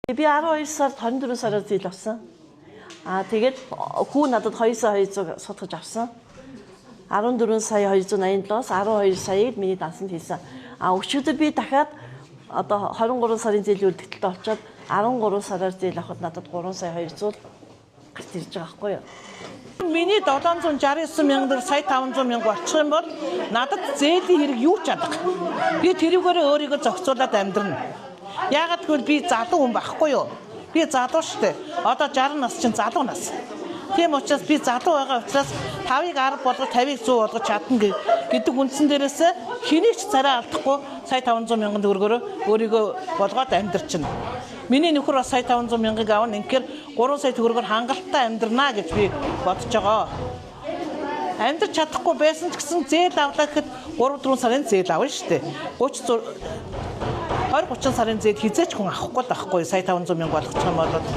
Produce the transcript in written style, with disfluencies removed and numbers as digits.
Би 12 сард 24 сараар зээл авсан. Тэгээд хүү надад 2 сая 200 сутгаж авсан. 14 сая 287-аас 12 саяыг миний дансанд хийсэн. Өчигдөр би дахиад одоо 23 сарын зээлийн үлдэгдэлтэй очиод 13 сараар зээл авахд надад 3 сая 200 гарч ирж байгаа байхгүй юу? Миний 769 мянга сая 500 мянга болчих юм бол надад зээлийн хэрэг юу ч чадах. Би тэрүүгээрээ өөрийгөө зохицуулаад амьдрна. Яагаад гэвэл би залуу хүн байхгүй юу? Би залуу штэ. Одоо 60 нас чинь залуу нас. Тийм учраас би залуу байгаа учраас 5-ыг 10 болгож 50-ыг 100 болгож чадна гэдэг үндсэн дээрээс хэнийг ч царай алдахгүй сая 500 мянган төгрөгөөр өөрийгөө болгоод амьдрчна. Миний нөхөр бас сая 500 мянгаыг авна. Инхээр 3 сая төгрөгөөр хангалттай амьдрнаа гэж би бодож байгаа. Амьдрч чадахгүй байсан ч гэсэн зээл авлаа гэхэд 3-4 сарын зээл авна штэ. 20-30 сарын зээл хизээч хүн авахгүй байхгүй сая 500 мянга болгочих юм бол